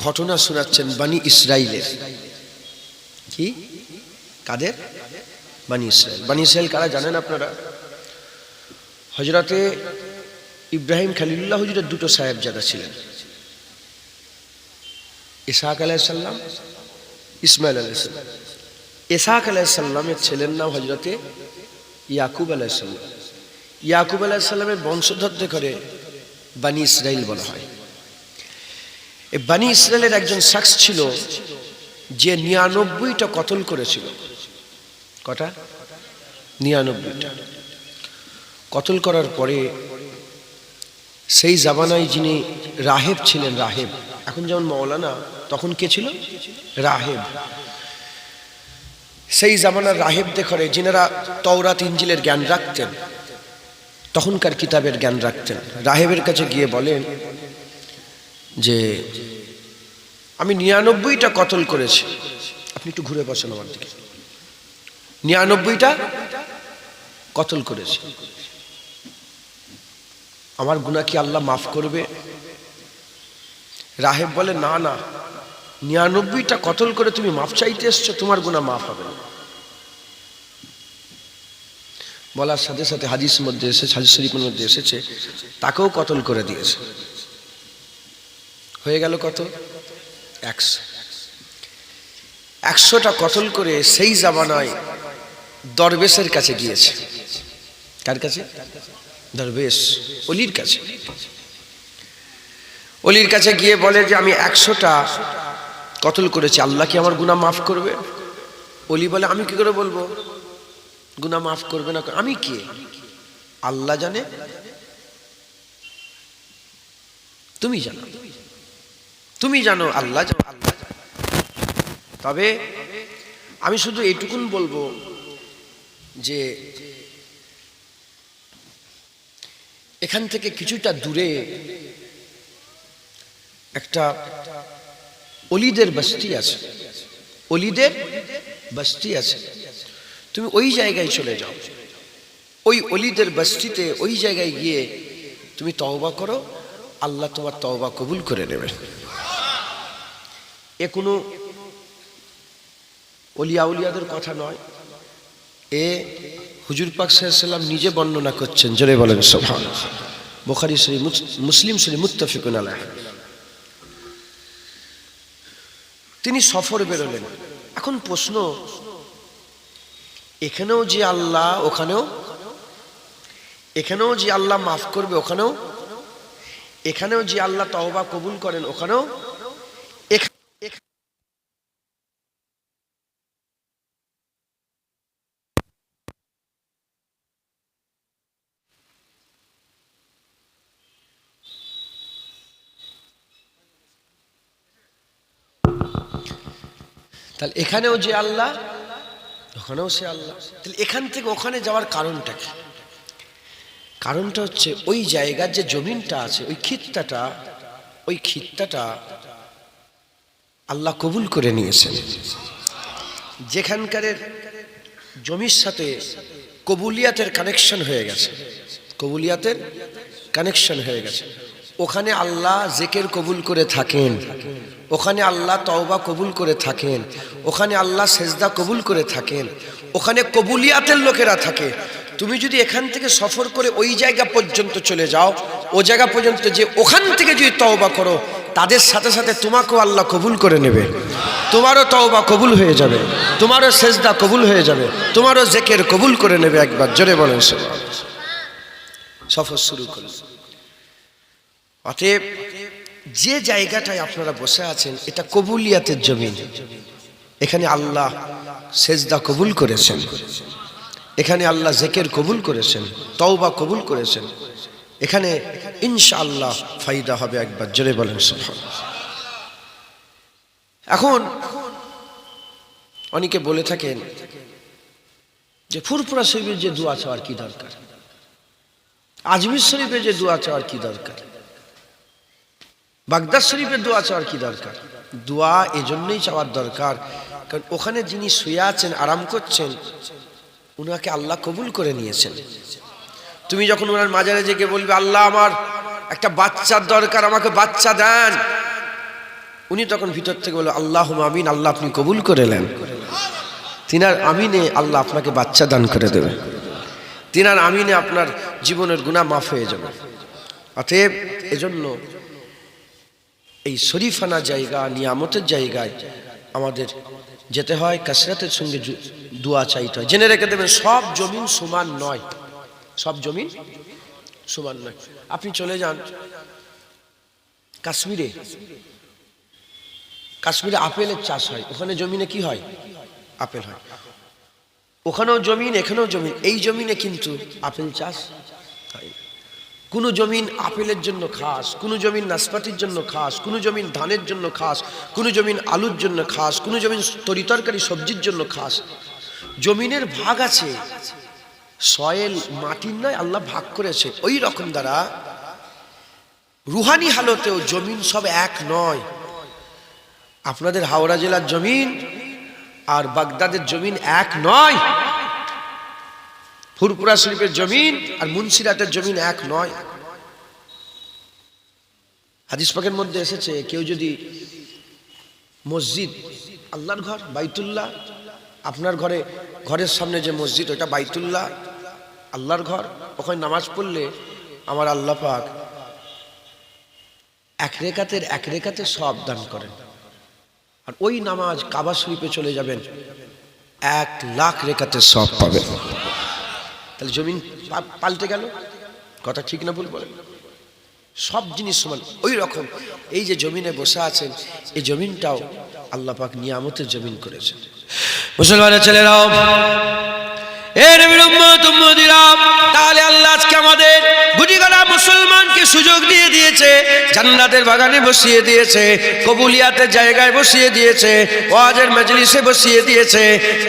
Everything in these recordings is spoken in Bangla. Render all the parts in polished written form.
ঘটনা শোনাচ্ছেন বানি ইসরাইলের। কি? কাদের? বানি ইসরাইল। বানি ইসরাইল কারা জানেন আপনারা? হযরতে ইব্রাহিম খলিলুল্লাহ হুজুরের দুটো সাহেবজাদা ছিলেন, ইসহাক আলাইহিস সালাম, ইসমাইল আলাইহিস সালাম। ইসহাক আলাইহিস সালামের ছেলের নাম হযরতে ইয়াকুব আলাইহিস সালাম। ইয়াকুব আলাইহিস সালামের বংশধরদের করে বানি ইসরাইল বলা হয়। এই বানি ইসরাইলের একজন শখস ছিল যে ৯৯টা কতল করেছিল। কটা? ৯৯টা কতল করার পরে সেই জামানায় যিনি রাহেব ছিলেন, রাহেব এখন যেমন মৌলানা, তখন কে ছিল? রাহেব। সেই জামানার রাহেবদের ঘরে যিনারা তাওরাত ইনজিলের জ্ঞান রাখতেন, তখনকার কিতাবের জ্ঞান রাখতেন, রাহেবের কাছে গিয়ে বলেন যে আমি ৯৯টা কতল করেছি। আপনি একটু ঘুরে বসেন আমার দিকে। ৯৯টা কতল করেছি, আমার গুনাহ কি আল্লাহ মাফ করবে? রাহেব বলে, না না, ৯৯টা কতল করে তুমি মাফ চাইতে এসছো, তোমার গুনাহ মাফ হবে না। বলার সাথে সাথে হাদিসের মধ্যে এসেছে, হাদিস শরীফের মধ্যে এসেছে, তাকেও কতল করে দিয়েছে। হয়ে গেল কত? ১০০টা কতল করে সেই জামানায় দরবেশের কাছে গিয়েছে। কার কাছে? দরবেশ, অলির কাছে। অলির কাছে গিয়ে বলে যে আমি ১০০টা কতল করেছি, আল্লাহ কি আমার গুনাহ মাফ করবে? অলি বলে, আমি কি করে বলবো গুনাহ মাফ করবে না? আমি কে? আল্লাহ জানে, তুমি জানো, তুমি জানো, আল্লাহ জানো, আল্লাহ জানে। তবে আমি শুধু এইটুকুন বলবো যে এখান থেকে কিছুটা দূরে একটা অলিদের বস্তি আছে, অলিদের বস্তি আছে। তুমি ওই জায়গায় চলে যাও, ওই অলিদের বস্তিতে, ওই জায়গায় গিয়ে তুমি তওবা করো, আল্লাহ তোমার তওবা কবুল করে নেবেন। এ কোনো অলিয়া উলিয়াদের কথা নয়, এ হুজুর পাক সাল্লাল্লাহু আলাইহি ওয়াসাল্লাম নিজে বর্ণনা করছেন। জোরে বলেন সুবহানাল্লাহ। বুখারী শরীফ, মুসলিম শরীফ, মুত্তাফিকুন আলাইহি। তিনি সফর বেরোলেন। এখন প্রশ্ন, এখানেও যে আল্লাহ, ওখানেও, এখানেও যে আল্লাহ মাফ করবে, ওখানেও, এখানেও যে আল্লাহ তওবা কবুল করেন, ওখানেও। তাহলে এখানেও যে আল্লাহ, ওখানেও সে আল্লাহ। তাহলে এখান থেকে ওখানে যাওয়ার কারণটা কি? কারণটা হচ্ছে ওই জায়গার যে জমিনটা আছে, ওই খিত্তাটা, ওই খিত্তাটা আল্লাহ কবুল করে নিয়েছেন। যেখানকার জমির সাথে কবুলিয়াতের কানেকশন হয়ে গেছে, কবুলিয়াতের কানেকশন হয়ে গেছে, ওখানে আল্লাহ জিকির কবুল করে থাকেন, ওখানে আল্লাহ তওবা কবুল করে থাকেন, ওখানে আল্লাহ সেজদা কবুল করে থাকেন, ওখানে কবুলিয়াতের লোকেরা থাকে। তুমি যদি এখান থেকে সফর করে ওই জায়গা পর্যন্ত চলে যাও, ও জায়গা পর্যন্ত যে ওখান থেকে যদি তওবা করো, তাদের সাথে সাথে তোমাকেও আল্লাহ কবুল করে নেবে, তোমারও তওবা কবুল হয়ে যাবে, তোমারও সেজদা কবুল হয়ে যাবে, তোমারও জিকির কবুল করে নেবে। একবার জোরে বলেন সুবহানাল্লাহ। সফর শুরু করুন। অতএব যে জায়গাটায় আপনারা বসে আছেন, এটা কবুলিয়াতের জমিন। এখানে আল্লাহ সেজদা কবুল করেছেন, এখানে আল্লাহ জিকির কবুল করেছেন, তওবা কবুল করেছেন। এখানে ইনশাআল্লাহ ফায়দা হবে। একবার জোরে বলেন সুবহানাল্লাহ। এখন অনেকে বলে থাকেন যে ফুরফুরা শরীফের যে দোয়া চাওয়ার কি দরকার, আজমির শরীফের যে দোয়া চাওয়ার কি দরকার, বাগদাদ শরীফের দোয়া চাওয়ার কি দরকার? দোয়া এজন্যই চাওয়ার দরকার, কারণ ওখানে যিনি শুয়ে আছেন, আরাম করছেন, উনাকে আল্লাহ কবুল করে নিয়েছেন। তুমি যখন ওনার মাজারে জেগে বলবে, আল্লাহ আমার একটা বাচ্চার দরকার, আমাকে বাচ্চা দেন, উনি তখন ভিতর থেকে বলল আল্লাহুম্মা আমিন, আল্লাহ আপনি কবুল করে নেন। তিনার আমিনে আল্লাহ আপনাকে বাচ্চা দান করে দেবে, তিনার আমিনে আপনার জীবনের গুনাহ মাফ হয়ে যাবে। অতএব এজন্য এই শরীফানা জায়গা, নিয়ামতের জায়গায় আমাদের যেতে হয়, কাসরাতের সঙ্গে দোয়া চাইতে হয়। জেনে রেখে দেবেন সব জমিন সমান নয়, সব জমিন সমান নয়। আপনি চলে যান কাশ্মীরে, কাশ্মীরে আপেলের চাষ হয়, ওখানে জমিনে কি হয়? আপেল হয়। ওখানেও জমিন, এখানেও জমিন, এই জমিনে কিন্তু আপেল চাষ হয় না। কোনো জমিন আপেলের জন্য খাস, কোনো জমিন নাশপাতির জন্য খাস, কোনো জমিন ধানের জন্য খাস, কোনো জমিন আলুর জন্য খাস, কোনো জমিন তরিতরকারি সবজির জন্য খাস। জমিনের ভাগ আছে, সয়েল মাটির নয়, আল্লাহ ভাগ করেছে। ওই রকম দ্বারা রুহানি হালতেও জমিন সব এক নয়। আপনাদের হাওড়া জেলার জমিন আর বাগদাদের জমিন এক নয়, ফুরপুরা শরীফের জমিন আর মুন্সিরাতের জমিন এক নয়। হাদিস পাকের মধ্যে এসেছে, কেউ যদি মসজিদ, আল্লাহর ঘর বাইতুল্লাহ, আপনার ঘরের সামনে যে মসজিদ ওটা বাইতুল্লাহ, আল্লাহর ঘর, ওখানে নামাজ পড়লে আমার আল্লাহ পাক এক রেখাতে সব দান করেন। আর ওই নামাজ কাবা শরীফে চলে যাবেন, 1,00,000 রেখাতে সব পাবেন। তাহলে জমিন পাল্টে গেল, কথা ঠিক না ভুল বলেন? সব জিনিস সমান। ওই রকম এই যে জমিনে বসে আছেন, এই জমিনটাও আল্লাহ পাক নিয়ামতের জমিন করেছেন। মুসলমানের ছেলেরাও, তাহলে আল্লাহ আজকে আমাদের গুটিগলা মুসলমানকে সুযোগ দিয়ে দিয়েছে, জান্নাতের বাগানে বসিয়ে দিয়েছে, কবুলিয়াতের জায়গায় বসিয়ে দিয়েছে, ওয়াজের মজলিসে বসিয়ে দিয়েছে,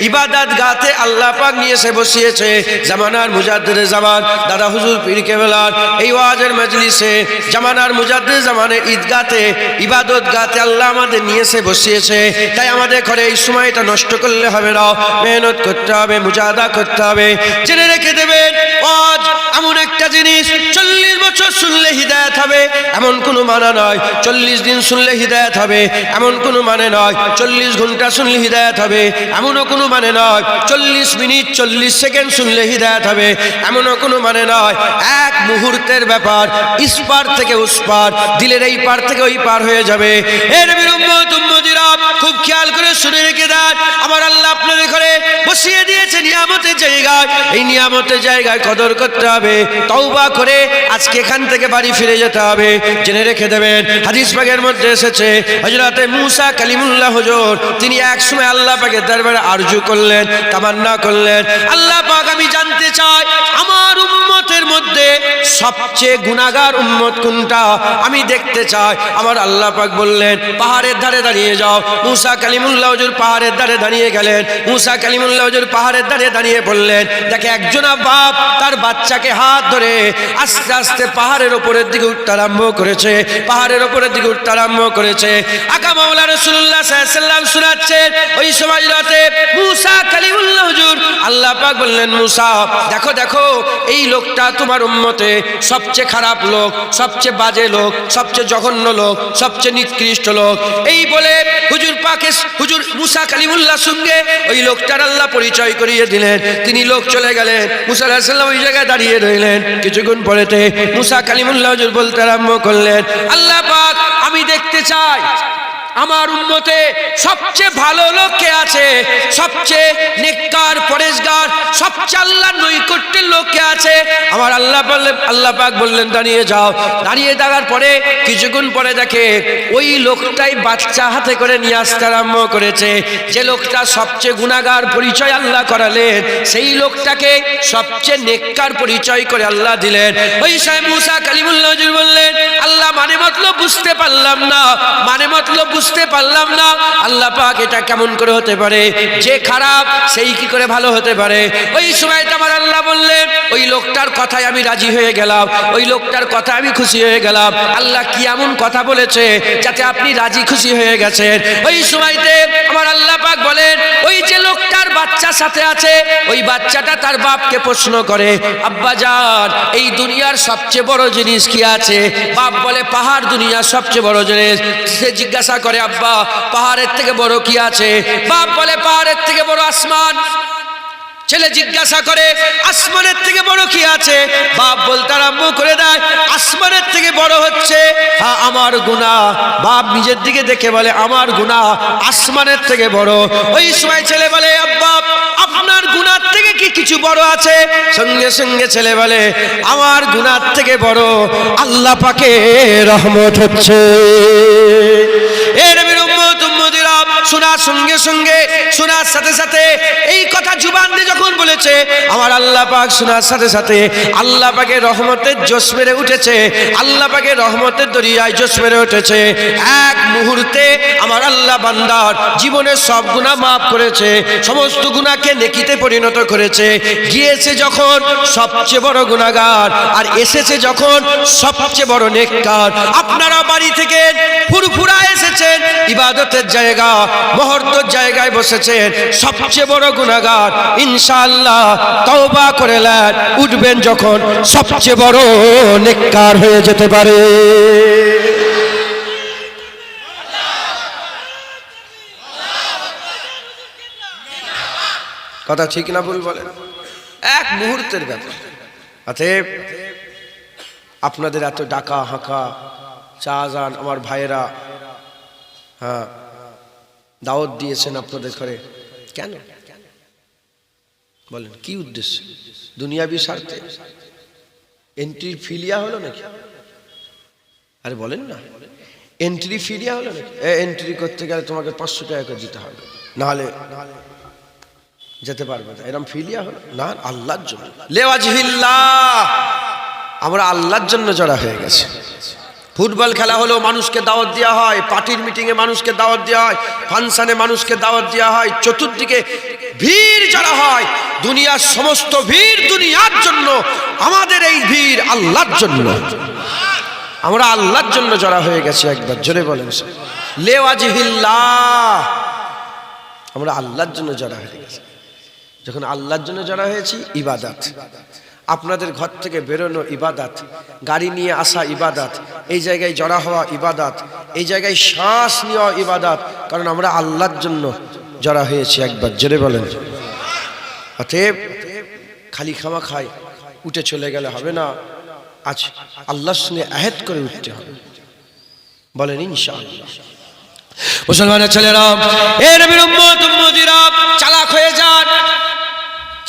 ইবাদত গাতে আল্লাহ পাক নিয়ে এসে বসিয়েছে। জামানার মুজাদ্দিদে জামান দাদা হুজুর পীর কেবলার এই ওয়াজের মজলিসে, জামানার মুজাদ্দিদে জামানের ঈদগাতে, ইবাদত গাতে আল্লাহ আমাদের নিয়ে এসে বসিয়েছে। তাই আমাদের ঘরে এই সময়টা নষ্ট করলে হবে না, মেহনত করতে হবে, মুজাহাদা করতে হবে। জেনে রেখে দেবেন, ওয়াজ এমন একটা জিনিস 40 বছর শুনলে হিদায়াত হবে এমন কোনো মানে নয়, 40 দিন শুনলে হিদায়াত হবে এমন কোনো মানে নয়, 40 ঘন্টা শুনলে হিদায়াত হবে এমনও কোনো মানে নয়, 40 মিনিট 40 সেকেন্ড শুনলে হিদায়াত হবে এমনও কোনো মানে নয়। এক মুহূর্তের ব্যাপার, ইসপার থেকে উসপার, দিলের এই পার থেকে ওই পার হয়ে যাবে। এর উম্মতিরা খুব খেয়াল করে শুনে রেখে দেন, আমার আল্লাহ আপনাদের ঘরে বসিয়ে দিয়েছে নিয়ামতের জায়গায়। এই নিয়ামতের জায়গায় কদর করতে হবে, তওবা করে আজকে এখান থেকে বাড়ি ফিরে যেতে হবে। জেনে রেখে দেবেন, হাদিস পাকের মধ্যে এসেছে, হযরতে মূসা কালিমুল্লাহ হুজুর তিনি এক সময় আল্লাহ পাকের দরবারে আরজু করলেন, তামান্না করলেন, আল্লাহ পাক আমি জানতে চাই আমার উম্মতের মধ্যে সবচেয়ে গুনাহগার উম্মত কোনটা, আমি দেখতে চাই। আমার আল্লাহ পাক বললেন পাহাড়ের ধারে দাঁড়িয়ে যাও। মূসা কালিমুল্লাহ হুজুর পাহাড়ের ধারে দাঁড়িয়ে গেলেন। মূসা কালিমুল্লাহ হুজুর পাহাড়ের ধারে দাঁড়িয়ে বললেন, দেখে একজনা বাপ তার বাচ্চাকে হাত ধরে আস্তে আস্তে পাহাড়ের উপরের দিকে উঠতে আরম্ভ করেছে, পাহাড়ের উপরের দিকে উঠতে আরম্ভ করেছে। আকা মাওলা রাসূলুল্লাহ সাল্লাল্লাহু আলাইহি ওয়াসাল্লাম শোনাচ্ছেন, ওই সময় রাতে মূসা কালিমুল্লাহ হুজুর আল্লাহ পাক বললেন, মূসা দেখো দেখো এই লোকটা তোমার উম্মতে সবচেয়ে খারাপ লোক, সবচেয়ে বাজে লোক, সবচেয়ে জঘন্য লোক, সবচেয়ে নিকৃষ্ট লোক। এই বলে হুজুর পাকে হুজুর মূসা কালিমুল্লাহর সঙ্গে ওই লোকটার আল্লাহ পরিচয় করিয়ে দিলেন। তিনি লোক চলে গেলেন, মূসা আলাইহিস সালাম ওই জায়গায় দাঁড়িয়ে রইলেন। কিছুক্ষণ পরেতে মূসা কালিমুল্লাহ হুজুর বলতে আরম্ভ করলেন, আল্লাহ পাক আমি দেখতে চাই আমার উম্মতে সবচেয়ে ভালো লোক কে আছে, সবচেয়ে নেককার পরেশগার, সবচেয়ে আল্লাহর নৈকট্যের লোক কে আছে। আমার আল্লাহ পাক বললেন দাঁড়িয়ে যাও। দাঁড়িয়ে থাকার পরে কিছুক্ষণ পরে দেখে ওই লোকটাই বাচ্চা হাতে করে নিয়ে আসতে আরম্ভ করেছে। যে লোকটা সবচেয়ে গুনাহগার পরিচয় আল্লাহ করালেন, সেই লোকটাকে সবচেয়ে নেককার পরিচয় করে আল্লাহ দিলেন। ওই সাহেব মূসা কালিমুল্লাহ হুজুর বললেন, আল্লাহ মানে মতলব বুঝতে পারলাম না, মানে মতলব বুঝতে পারলাম না। আল্লাহ পাক এটা কেমন করে হতে পারে, যে খারাপ সেই কি করে ভালো হতে পারে। ওই সময় আমার আল্লাহ বললেন, ওই লোকটার কথায় আমি রাজি হয়ে গেলাম, ওই লোকটার কথা আমি খুশি হয়ে গেলাম। আল্লাহ কি এমন কথা বলেছে যাতে আপনি রাজি খুশি হয়ে গেছেন। ওই সময়তে আমার আল্লাহ পাক বলেন, ওই যে লোকটার বাচ্চা সাথে আছে, ওই বাচ্চাটা তার বাপকে প্রশ্ন করে, আব্বা জান এই দুনিয়ার সবচেয়ে বড় জিনিস কি আছে? বাপ বলে পাহাড় দুনিয়ার সবচেয়ে বড় জিনিস। সে জিজ্ঞাসা করে, আব্বা পাহাড়ের থেকে বড় কি আছে? বাপ বলে পাহাড়ের থেকে বড় আসমান। ছেলে জিজ্ঞাসা করে, আসমানের থেকে বড় কি আছে? বাপ বলতে আরম্ভ করে দেয়, আসমানের থেকে বড় হচ্ছে আমার গুনাহ। বাপ নিজের দিকে দেখে বলে, আমার গুনাহ আসমানের থেকে বড়। ওই সময় ছেলে বলে, আব্বা আপনার গুনাহ থেকে কি কিছু বড় আছে? সঙ্গে সঙ্গে ছেলে বলে, আমার গুনাহ থেকে বড় আল্লাহ পাকের রহমত হচ্ছে। এর শোনার সঙ্গে সঙ্গে, শোনার সাথে সাথে এই কথা জুবান দিয়ে যখন বলেছে, আমার আল্লাহ পাক শোনার সাথে সাথে আল্লাহ পাকের রহমতের জোশ মেরে উঠেছে। আল্লাহ পাকের রহমতের দরিয়ায় জোশ মেরে উঠেছে। এক মুহূর্তে আমার আল্লাহ বান্দার জীবনের সব গুনাহ মাফ করেছে, সমস্ত গুনাহকে নেকিতে পরিণত করেছে। গিয়েছে যখন সবচেয়ে বড় গুনাহগার, আর এসেছে যখন সবচেয়ে বড় নেককার। আপনারা বাড়ি থেকে ফুরফুরা এসেছেন, ইবাদতের জায়গা মুহূর্তের জায়গায় বসেছেন, সবচেয়ে বড় গুনাহগার। ইনশাআল্লাহ তওবা করে নেন, উঠবেন যখন সবচেয়ে বড় নেককার হয়ে যেতে পারে। কথা ঠিক না ভুল বলেন? এক মুহূর্তের ব্যাপার। অতএব আপনাদের এত ডাকা হাঁকা চা যান, আমার ভাইয়েরা হ্যাঁ দাওয়াত দিয়েছেন আপনাদের ঘরে, কেন বলেন? কি উদ্দেশ্য? দুনিয়াবি স্বার্থে? এন্ট্রি ফিলিয়া হলো নাকি? আরে বলেন না, এন্ট্রি ফিলিয়া হলো নাকি? এন্ট্রি করতে গেলে তোমাকে 500 টাকা করে দিতে হবে, নাহলে যেতে পারবে না, এরকম ফিলিয়া হলো না? আল্লাহর জন্য, লেওয়াজহিল্লাহ, আমরা আল্লাহর জন্য জড়া হয়ে গেছে। ফুটবল খেলা হলো মানুষকে দাওয়াত দেওয়া হয়, পার্টির মিটিংয়ে মানুষকে দাওয়াত দেওয়া হয়, ফাংশনে মানুষকে দাওয়াত দেওয়া হয়, চতুর্দিকে ভিড় জড়া হয়। দুনিয়ার সমস্ত ভিড় দুনিয়ার জন্য, আমাদের এই ভিড় আল্লাহর জন্য। আমরা আল্লাহর জন্য জড়া হয়ে গেছি। একবার জোরে বলেন লেওয়াজহিল্লাহ, আমরা আল্লাহর জন্য জড়া হয়ে গেছি। যখন আল্লাহর জন্য জড়া হয়েছি, ইবাদত। আপনাদের ঘর থেকে বেরোনো ইবাদত, গাড়ি নিয়ে আসা ইবাদত, এই জায়গায় জড়া হওয়া ইবাদত, এই জায়গায় শ্বাস নেওয়া ইবাদত, কারণ আমরা আল্লাহর জন্য জড়া হয়েছি। একবার জোরে বলেন। অতএব খালি খামা খাই উঠে চলে গেলে হবে না, আজ আল্লাহর সঙ্গে আহেদ করে উঠতে হবে। বলেন ইনশাআল্লাহ। মুসলমানের ছেলেরা, এ নবীর উম্মত উম্মতিরা, চালাক হয়ে যান,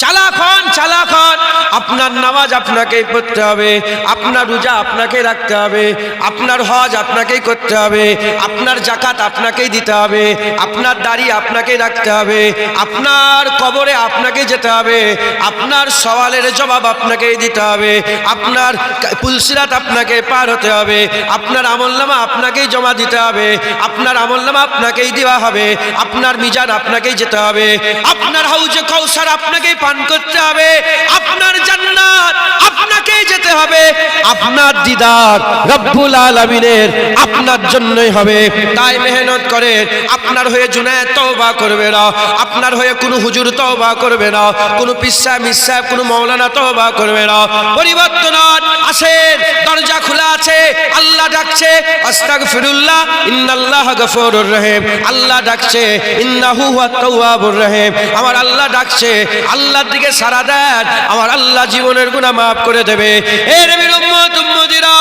চালাক হন, চালাক হন। আপনার নামাজ আপনাকেই পড়তে হবে, আপনার রোজা আপনাকেই রাখতে হবে, আপনার হজ আপনাকেই করতে হবে, আপনার যাকাত আপনাকেই দিতে হবে, আপনার দাড়ি আপনাকেই রাখতে হবে, আপনার কবরে আপনাকেই যেতে হবে, আপনার সওয়ালের জবাব আপনাকেই দিতে হবে, আপনার পুলসিরাত আপনাকে পার হতে হবে, আপনার আমলনামা আপনাকেই জমা দিতে হবে, আপনার আমলনামা আপনাকেই দেওয়া হবে, আপনার মিজান আপনাকেই যেতে হবে, আপনার হাউজে কাউসার আপনাকেই পান করতে হবে, আপনার জান্নাত আপনাকেই যেতে হবে, আপনার দিদার রব্বুল আলামিনের আপনার জন্যই হবে। তাই মেহনত করেন। আপনার হয়ে জুনায়েদ তওবা করবে না, আপনার হয়ে কোনো হুজুর তওবা করবে না, কোনো পিসা মিসা কোনো মাওলানা তওবা করবে না। পরিবর্তন আসেন, দরজা খোলা আছে, আল্লাহ ডাকছে, আস্তাগফিরুল্লাহ ইন্নাল্লাহ গফুরুর রহিম। আল্লাহ ডাকছে, ইন্নাহু হুয়াত তাওয়াবুর রহিম। আমার আল্লাহ ডাকছে, আল্লাহর দিকে সাড়া দেন, আমার আল্লাহ জীবনের গুনাহ মাফ করে দেবে। এ নবীর উম্মত উম্মতিরা,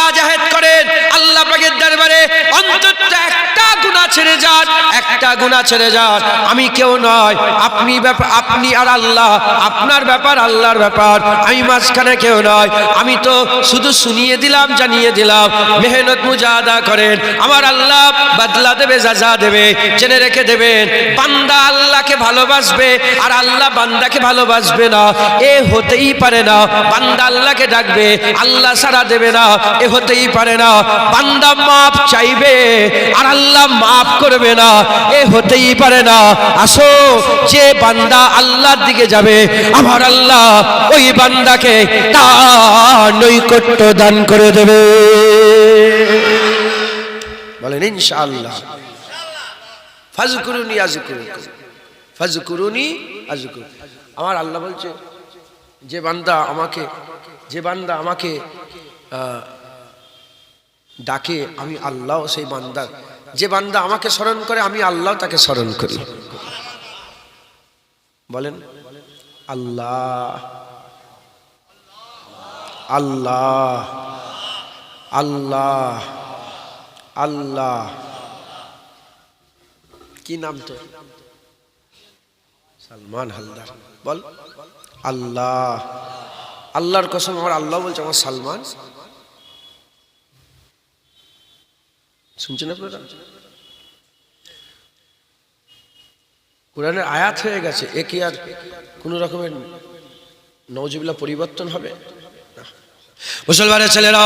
আজ আহেদ করেন আল্লাহ পাকের দরবারে, অন্তত একটা গুনাহ ছেড়ে যান, একটা গুনাহ ছেড়ে যান। আমি কেউ নয়, আপনি আর আল্লাহ, আপনার ব্যাপার আল্লাহর ব্যাপার, আমি মাঝখানে কেউ নয়। আমি তো শুধু শুনিয়ে দিলাম, জানিয়ে দিলাম। মেহনত মুজাহাদা করেন, আমার আল্লাহ বদলা দেবে, সাজা দেবে। জেনে রেখে দেবেন, বান্দা আল্লাহকে ভালোবাসবে আর আল্লাহ বান্দাকে ভালোবাসবে না, এ হতেই পারে না। বান্দা আল্লাহকে ডাকবে, আল্লাহ সাড়া দেবে না, এ হতেই পারে না। বান্দা মাফ চাইবে আর আল্লাহ মাফ করবে না, এ হতেই পারে না। আসো, যে বান্দা আল্লাহর দিকে যাবে, আমার আল্লাহ ওই বান্দাকে তার নৈকট্য দান করে দেবে। বলেন ইনশাআল্লাহ। ফাজকুরুনি আযকুরুকুম, ফাজকুরুনি আযকুর। আমার আল্লাহ বলছে যে বান্দা আমাকে ডাকে আমি আল্লাহ সেই বান্দার, যে বান্দা আমাকে স্মরণ করে আমি আল্লাহ তাকে স্মরণ করি। বলেন আল্লাহ আল্লাহ আল্লাহ আল্লাহ। কি নাম তো? সালমান হালদার। বল আল্লাহ। আল্লাহর কসম আমার আল্লাহ বলছে আমার সালমান। শুনছেন আপনারা? কোরআনের আয়াত হয়ে গেছে, এ কি আর কোন রকমের নওজুবিল্লাহ পরিবর্তন হবে? মুসলমানের ছেলেরা,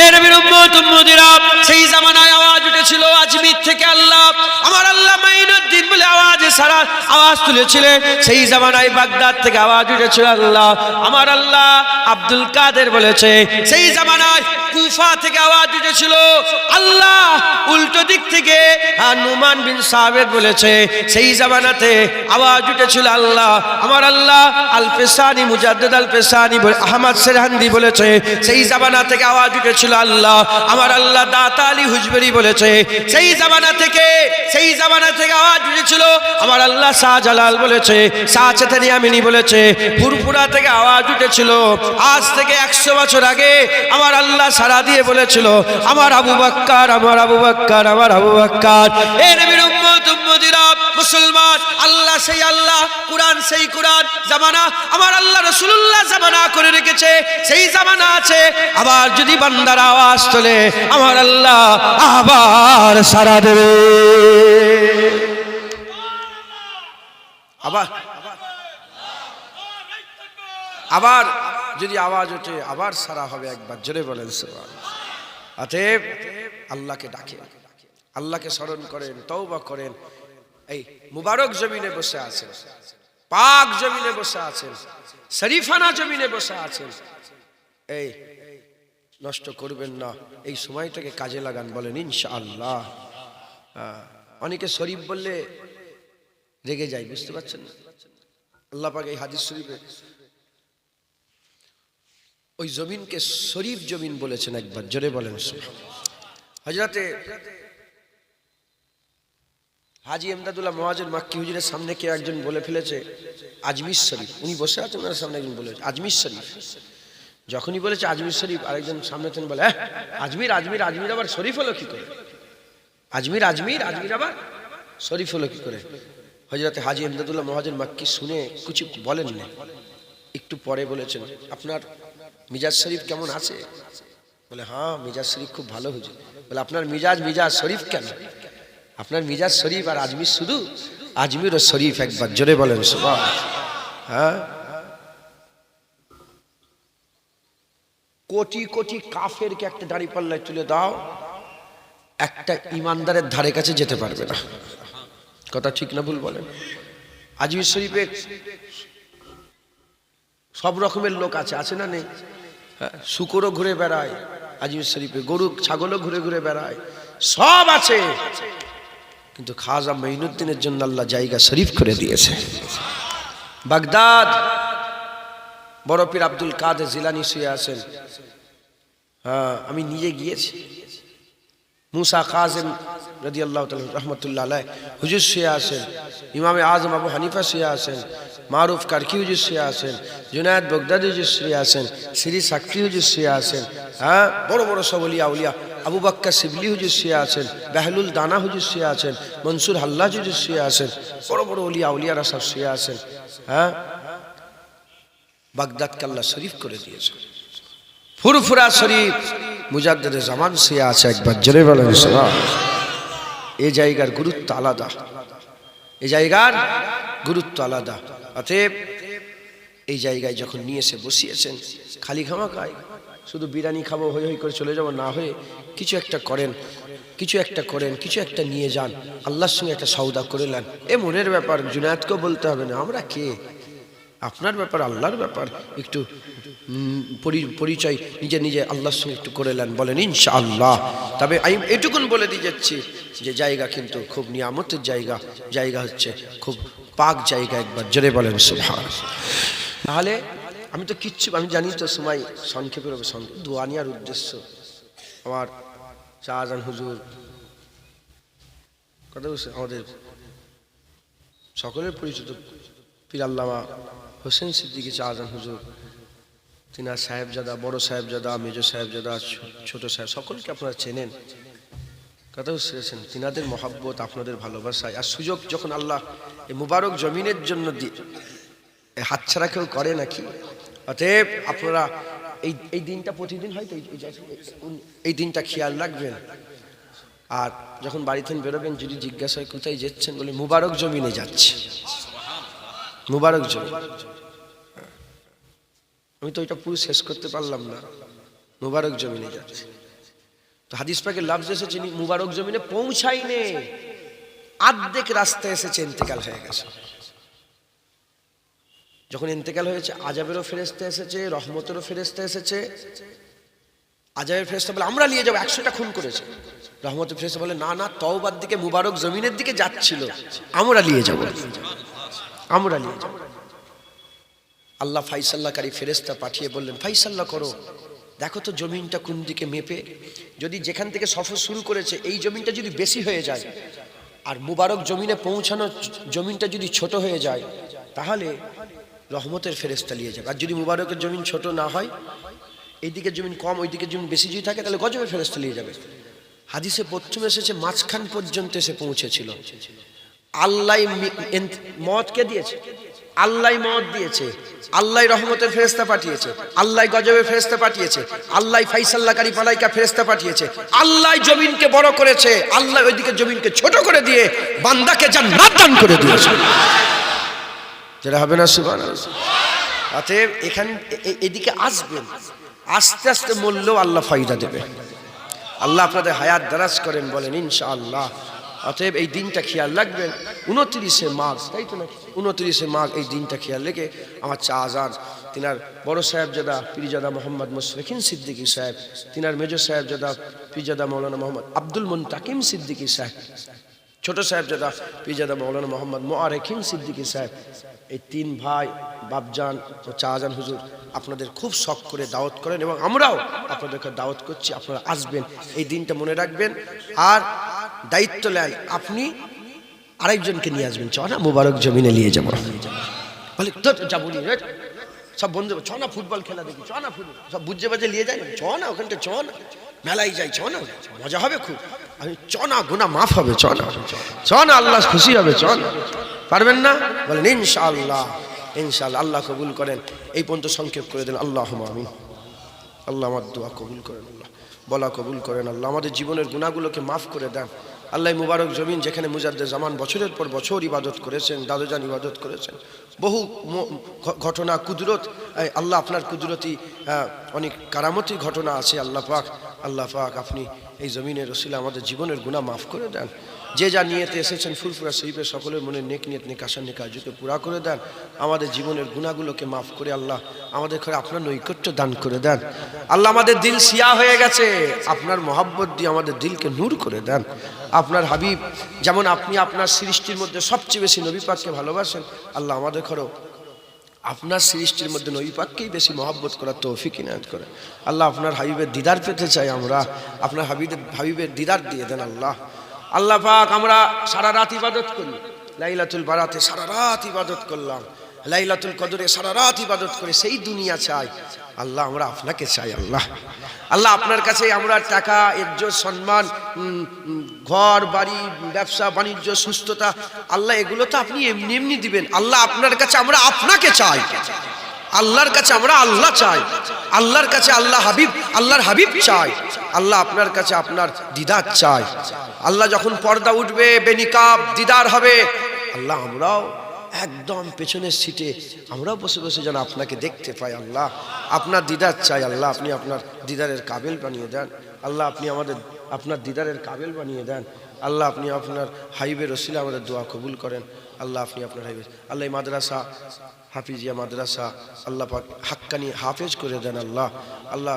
এ নবীর উম্মত উম্মতিরা, সেই জামানায় আওয়াজ উঠেছিল আজমির থেকে আল্লাহ, আমার আল্লাহ মাইনুদ্দিন বলে আওয়াজ তুলেছিলেন। সেই জামানায় বাগদাদ থেকে আওয়াজ উঠেছিল আল্লাহ, আমার আল্লাহ আব্দুল কাদের বলেছে। সেই জামানায় কুফা থেকে আওয়াজ উঠেছিল আল্লাহ, উল্টো দিক থেকে নুমান বিন সাবেদ বলেছে। সেই জামানাতে আওয়াজ উঠেছিল আল্লাহ, আমার আল্লাহ আল পেশানি মুজাদ্দিদ আল পেশানি আহমদ সেরহান্দি বলেছে। সেই জামানা থেকে আওয়াজ উঠেছিল আল্লাহ, আমার আল্লাহ দাতা আলী হুজবেরি বলেছে। সেই জামানা থেকে আওয়াজ উঠেছিল আমার আল্লাহ শাহজালাল বলেছে, শাহ চেতানি আমিনী বলেছে। ফুরফুরা থেকে আওয়াজ উঠেছিল আজ থেকে 100 বছর আগে আমার আল্লাহ সারা দিয়ে বলেছিল আমার আবু বকর, আমার আবু বকর, আমার আবু বকর। এ নবীর উম্মত উম্মতিরা, মুসলমান, আল্লাহ সেই আল্লাহ, কুরআন সেই কুরআন। জামানা আমার আল্লাহ রাসূলুল্লাহ জামানা করে রেখেছে, সেই জামানা আছে। আবার যদি বান্দার আওয়াজ তোলে আমার আল্লাহ আবার সারা দেবে। আবার যদি আওয়াজ ওঠে আবার সারা হবে। একবার জোরে বলেন সুবহানাল্লাহ। অতএব আল্লাহকে ডাকেন, আল্লাহকে স্মরণ করেন, তওবা করেন। এই মুবারক জমিনে বসে আছেন, পাক জমিনে বসে আছেন, শরীফানা জমিনে বসে আছেন, এই নষ্ট করবেন না। এই সময়টাকে কাজে লাগান, বলেন ইনশাআল্লাহ। অনেকে শরীফ বললে রেগে যায়, বুঝতে পারছেন না? আল্লাহ পাক এই হাদিস শরীফে ওই জমিনকে শরীফ জমিন বলেছেন। একবার জোরে বলেন হযরতে হাজী ইমদাদুল্লাহ মুহাজির মাক্কি হুজুরের সামনে কেউ একজন বলে ফেলেছে আজমির শরীফ। উনি বসে আছেন, ওনার সামনে একজন বলেছে আজমির শরীফ। যখনই বলেছে আজমির শরীফ, আরেকজন সামনে থেকে বলে আজমির আজমির আজমির আবার শরীফ হলো কি করে? আজমির আজমির আজমির আবার শরীফ হলো কি করে? হযরতে হাজী ইমদাদুল্লাহ মুহাজির মাক্কি শুনে কিছু বলেন না, একটু পরে বলেছেন আপনার মিজাজ শরীফ কেমন আছে? বলে হ্যাঁ মিজাজ শরীফ খুব ভালো হুজুর। বলে আপনার মিজাজ শরীফ কেন? আপনার মিজাজ শরীফ আর আজমির শুধু আজমির ও শরীফ। একবার জোরে বলেন সুবহানাল্লাহ। হ্যাঁ, কোটি কোটি কাফেরকে একটা দাঁড়িপাল্লায় তুলে দাও, একটা ইমানদারের ধারে কাছে যেতে পারবে না। কথা ঠিক না ভুল বলেন? আজমির শরীফে সব রকমের লোক আছে না নেই? শুকরও ঘুরে বেড়ায় আজমির শরীফে, গরু ছাগলও ঘুরে ঘুরে বেড়ায়, সব আছে। কিন্তু খাজা মাইনুদ্দিনের জন্য আল্লাহ জায়গা শরীফ করে দিয়েছে। বাগদাদ বড় পীর আব্দুল কাদের জিলানী শুয়ে আছেন। হ্যাঁ, আমি নিজে গিয়েছি। মুসা কাজিম রাদিয়াল্লাহু তাআলা রাহমাতুল্লাহ আলাইহি হুজুর শুয়ে আছেন, ইমামে আজম আবু হানিফা শুয়ে আছেন, মারুফ কারকি হুজুর শুয়ে আছেন, জুনায়েদ বাগদাদি হুজুর শুয়ে আছেন, শ্রী সাকফি হুজুর শুয়ে আছেন। হ্যাঁ, বড় বড় সব আউলিয়া, আবু বকর শিবলি হুজুর শুয়ে আছেন, বেহলুল দানা হুজুর শুয়ে আছেন, মনসুর হাল্লাজ হুজুর শুয়ে আছেন, বড় বড় আউলিয়ারা সব শুয়ে আছেন। হ্যাঁ, বাগদাদকে আল্লাহ শরীফ করে দিয়েছে। ফুরফুরা শরীফ মুজাদ্দিদ জামান শুয়ে আছে। একবার জোরে বলেন সুবহানাল্লাহ। এই জায়গার গুরুত্ব আলাদা, এই জায়গার গুরুত্ব আলাদা। অতএব এই জায়গায় যখন নিয়ে এসে বসিয়েছেন, খালি খামাখায় শুধু বিরিয়ানি খাবো হই হই করে চলে যাবো না, হয়ে কিছু একটা করেন, কিছু একটা নিয়ে যান, আল্লাহর সঙ্গে একটা সওদা করে নেন। এ মনের ব্যাপার, জুনায়েদকেও বলতে হবে না। আমরা কে? আপনার ব্যাপার, আল্লাহর ব্যাপার। একটু পরিচয় নিজে নিজে আল্লাহর সঙ্গে একটু করে নেন, বলেন ইনশাআল্লাহ। তবে আমি এটুকুন বলে দিয়ে যাচ্ছি যে জায়গা কিন্তু খুব নিয়ামতের জায়গা, জায়গা হচ্ছে খুব পাক জায়গা। একবার জোরে বলেন সুবহানাল্লাহ। তাহলে আমি তো কিচ্ছু, আমি জানি তো সময় সংক্ষেপের হবে, দোয়া নেওয়ার উদ্দেশ্য আমার শাহজাহান হুজুর কথা বলছে, আমাদের সকলের পরিচিত পীর আল্লামা হোসেন সিদ্দিকী শাহজাহান হুজুর, তিনার সাহেবজাদা, বড় সাহেবজাদা, মেজো সাহেবজাদা, ছোট সাহেব, সকলকে আপনারা চেনেন, কথা বুঝতেছেন। তিনাদের মহাব্বত, আপনাদের ভালোবাসায় আর সুযোগ যখন আল্লাহ এই মুবারক জমিনের জন্য হাতছাড়া কেউ করে নাকি? অতএব আপনারা এই দিনটা প্রতিদিন হয়তো এই দিনটা খেয়াল রাখবেন। আর যখন বাড়ি থেকে বেরোবেন যদি জিজ্ঞাসা হয় কোথায় যাচ্ছেন, বলে মুবারক জমিনে যাচ্ছে, মুবারক জমিন। আমি তো ওইটা পুরো শেষ করতে পারলাম না, মুবারক জমিনে যাচ্ছে। তো হাদিস পাকে লাফজ এসেছে মুবারক জমিনে পৌঁছাইনে, আর্ধেক রাস্তায় এসেছে, ইন্তেকাল হয়ে গেছে। যখন ইন্তেকাল হয়েছে আযাবেরও ফেরেশতা এসেছে, রহমতেরও ফেরেশতা এসেছে। আযাবের ফেরেশতা বলে আমরা নিয়ে যাবো, 100টা খুন করেছে। রহমতের ফেরেশতা বলে না না, তওবার দিকে মুবারক জমিনের দিকে যাচ্ছিল, আমরা নিয়ে যাব, আমরা নিয়ে যাব। আল্লাহ ফাইসাল্লাহকারী ফেরেশতা পাঠিয়ে বললেন ফাইসাল্লাহ করো, দেখো তো জমিনটা কোন দিকে মেপে, যদি যেখান থেকে সফর শুরু করেছে এই জমিনটা যদি বেশি হয়ে যায় আর মুবারক জমিনে পৌঁছানো জমিনটা যদি ছোট হয়ে যায়, তাহলে রহমতের ফেরেশতা নিয়ে যাবে। আর যদি মুবারকের জমিন ছোট না হয়, এইদিকে জমিন কম ওইদিকে জমিন বেশি যদি থাকে, তাহলে গজবের ফেরেশতা নিয়ে যাবে। হাদিসে প্রথমে এসেছে মাঝখান পর্যন্ত এসে পৌঁছেছিল। আল্লাহ মওতকে দিয়েছে, আল্লাহ মওত দিয়েছে, আল্লাহ রহমতের ফেরেশতা পাঠিয়েছে, আল্লাহ গজবের ফেরেশতা পাঠিয়েছে, আল্লাহ ফাইসাল্লাহকারী মালাইকা ফেরেশতা পাঠিয়েছে, আল্লাহ জমিনকে বড় করেছে, আল্লাহ ওইদিকে জমিনকে ছোট করে দিয়ে বান্দাকে জান্নাত দান করে দিয়েছে। যেটা হবে না সুবহানাল্লাহ। অতএব এখানে এদিকে আসবেন, আস্তে আস্তে মূল্য আল্লাহ ফায়দা দেবে। আল্লাহ আপনাদের হায়াত দারাজ করেন, বলেন ইনশাআল্লাহ। অতএব এই দিনটা খেয়াল রাখবেন, 29শে মাঘ, তাই তো নাকি? 29শে মাঘ এই দিনটা খেয়াল রেখে আমার শাহজাহান, তিনার বড় সাহেবজাদা পীরজাদা মোহাম্মদ মুশফিকিন সিদ্দিকী সাহেব, তিনার মেজো সাহেবজাদা পীরজাদা মৌলানা মোহাম্মদ আব্দুল মুনতাকিম সিদ্দিকী সাহেব, ছোট সাহেবজাদা পীরজাদা মৌলানা মোহাম্মদ মুআরেখিন সিদ্দিকী সাহেব, এই তিন ভাই বাপজান ও শাহজাহান হুজুর আপনাদের খুব শখ করে দাওয়াত করেন এবং আমরাও আপনাদেরকে দাওয়াত করছি, আপনারা আসবেন, এই দিনটা মনে রাখবেন। আর দায়িত্ব নেন, আপনি আরেকজনকে নিয়ে আসবেন, চ না মুবারক জমিনে নিয়ে যাবো, বলে তো যাবো নিয়ে সব বন্ধু, চ না ফুটবল খেলা দেখি, চ না ফুটবল সব বুঝে বাজে নিয়ে যায়, চ না ওখানটা, চ না মেলায় যাই, চ না মজা হবে খুব, আমি চ না গুনাহ মাফ হবে, চ না, চ না আল্লাহ খুশি হবে, চ না। পারবেন না? বলেন ইনশাআল্লাহ, ইনশাআল্লাহ। আল্লাহ কবুল করেন। এই পর্যন্ত সংক্ষেপ করে দেন। আল্লাহুম্মা আমিন। আল্লাহ আমার দোয়া কবুল করেন, আল্লাহ বলা কবুল করেন, আল্লাহ আমাদের জীবনের গুনাহগুলোকে মাফ করে দেন। আল্লাহ মুবারক জমিন যেখানে মুজাদ্দেদ জামান বছরের পর বছর ইবাদত করেছেন, দাদুজান ইবাদত করেছেন, বহু ঘটনা কুদরত, আল্লাহ আপনার কুদরতি অনেক কারামতি ঘটনা আছে। আল্লাহ পাক আপনি এই জমিনের রসিলা আমাদের জীবনের গুনাহ মাফ করে দেন। যে যা নিয়েতে এসেছেন ফুরফুরা শরীফের সকলের মনে নেক নিয়ত নেক আশা নেক আরজুকে পুরা করে দেন। আমাদের জীবনের গুনাহগুলোকে মাফ করে আল্লাহ আমাদের ঘরে আপনার নৈকট্য দান করে দেন। আল্লাহ আমাদের দিল সিয়া হয়ে গেছে, আপনার মহাব্বত দিয়ে আমাদের দিলকে নূর করে দেন। আপনার হাবিব যেমন আপনি আপনার সৃষ্টির মধ্যে সবচেয়ে বেশি নবী পাককে ভালোবাসেন, আল্লাহ আমাদের ঘরেও আপনার সৃষ্টির মধ্যে নবী পাককেই বেশি মহব্বত করার তৌফিক ইনায়াত করে। আল্লাহ আপনার হাবিবের দিদার পেতে চাই, আমরা আপনার হাবিবের দিদার দিয়ে দেন। আল্লাহ পাক আমরা সারা রাত ইবাদত করি, লাইলাতুল বারাতে সারা রাত ইবাদত করলাম, লাইলাতুল কদরে সারা রাত ইবাদত করে সেই দুনিয়া চাই। আল্লাহ আমরা আপনাকে চাই। আল্লাহ আপনার কাছে আমরা টাকা, ইজ্জত, সম্মান, ঘর বাড়ি, ব্যবসা বাণিজ্য, সুস্থতা, আল্লাহ এগুলো তো আপনি এমনি এমনি দিবেন। আল্লাহ আপনার কাছে আমরা আপনাকে চাই, আল্লাহর কাছে আমরা আল্লাহ চাই, আল্লাহর কাছে আল্লাহর হাবিব চাই, আল্লাহ আপনার কাছে আপনার দিদার চাই। আল্লাহ যখন পর্দা উঠবে, বেনিকাব দিদার হবে, আল্লাহ আমরাও একদম পেছনের সিটে আমরাও বসে বসে যেন আপনাকে দেখতে পাই। আল্লাহ আপনার দিদার চাই, আল্লাহ আপনি আপনার দিদারের কাবিল বানিয়ে দেন। আল্লাহ আপনি আমাদের আপনার দিদারের কাবিল বানিয়ে দেন। আল্লাহ আপনি আপনার হাইবের ওসিলা আমাদের দোয়া কবুল করেন। আল্লাহ আপনি আপনার হাইবে আল্লাহ এই মাদ্রাসা হাফিজিয়া মাদ্রাসা আল্লাহ পাক হাক্কানি হাফেজ করে দেন। আল্লাহ আল্লাহ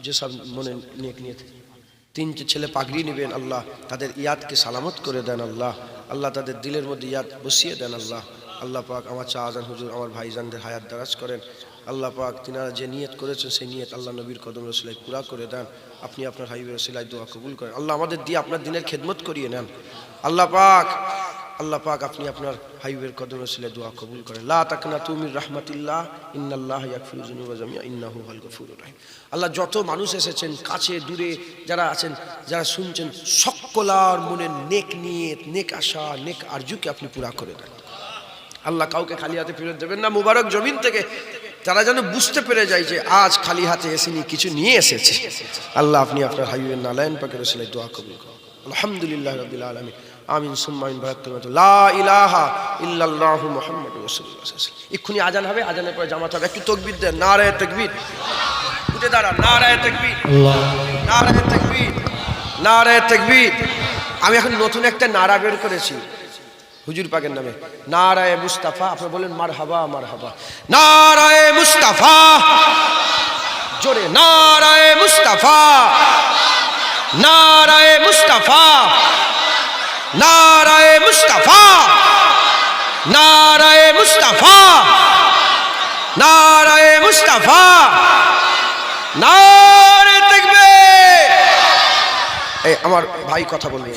যেসব মনে নেক নিয়ে তিনটে ছেলে পাগড়ি নেবেন, আল্লাহ তাদের ইয়াদকে সালামত করে দেন। আল্লাহ আল্লাহ তাদের দিলের মধ্যে ইয়াদ বসিয়ে দেন। আল্লাহ আল্লাহ পাক আমার শাহজাহান হুজুর আমার ভাইজানদের হায়াত দারাজ করেন। আল্লাহ পাক তিনারা যে নিয়ত করেছেন সেই নিয়ত আল্লাহ নবীর কদম রসিলায় পুরা করে দেন। আপনি আপনার হাইবে রসিলায় দোয়া কবুল করেন। আল্লাহ আমাদের দিয়ে আপনার দিনের খেদমত করিয়ে নেন। আল্লাহ পাক আপনি আপনার হাইবের কদম রসিলায় দোয়া কবুল করেন। লা তাকনাতু মির রাহমাতিল্লাহ ইন্নাল্লাহা ইয়াগফিরু যুনুবা জামিআ ইন্নাহু হুয়াল গফুরুর রহিম। আল্লাহ যত মানুষ এসেছেন কাছে দূরে যারা আছেন যারা শুনছেন সকলার মনে নেক নিয়ত নেক আশা নেক আরজুকে আপনি পুরা করে দেন। আল্লাহ কাউকে খালি হাতে ফেরত দেবেন না। মুবারক জমিন থেকে তারা যেন বুঝতে পেরে যায় যে আজ খালি হাতে এসেনি, কিছু নিয়ে এসেছে। আল্লাহ আপনি আপনার হাইবের নালায়েন পাকের রসিলায় দোয়া কবুল করুন। আলহামদুলিল্লাহ রাব্বিল আলামিন আমিন সুম্মা আমিন বারাক কালিমাতু লা ইলাহা ইল্লাল্লাহু মুহাম্মাদুর রাসূলুল্লাহ সাল্লাল্লাহু আলাইহি ওয়াসাল্লাম। এক্ষুনি আজান হবে, আজানের পরে জামাত হবে। একটু তাকবীর দেন, নারায়ে তাকবীর। উঠে দাঁড়ান, নারায়ে তাকবীর, নারায়ে তাকবীর, নারায়ে তাকবীর। আমি এখন নতুন একটা নারা বের করেছি হুজুর পাকের নামে, নারায়ে মুস্তাফা। আপনারা বলেন মারহাবা মারহাবা। নারায়ে মুস্তাফা, জোরে নারায়ে মুস্তাফা, নারায়ে মুস্তাফা, নারায়ে মুস্তাফা, নারায়ে মুস্তাফা, নারায়ে মুস্তাফা, নারে তাকবীর। এই আমার ভাই কথা বলবে।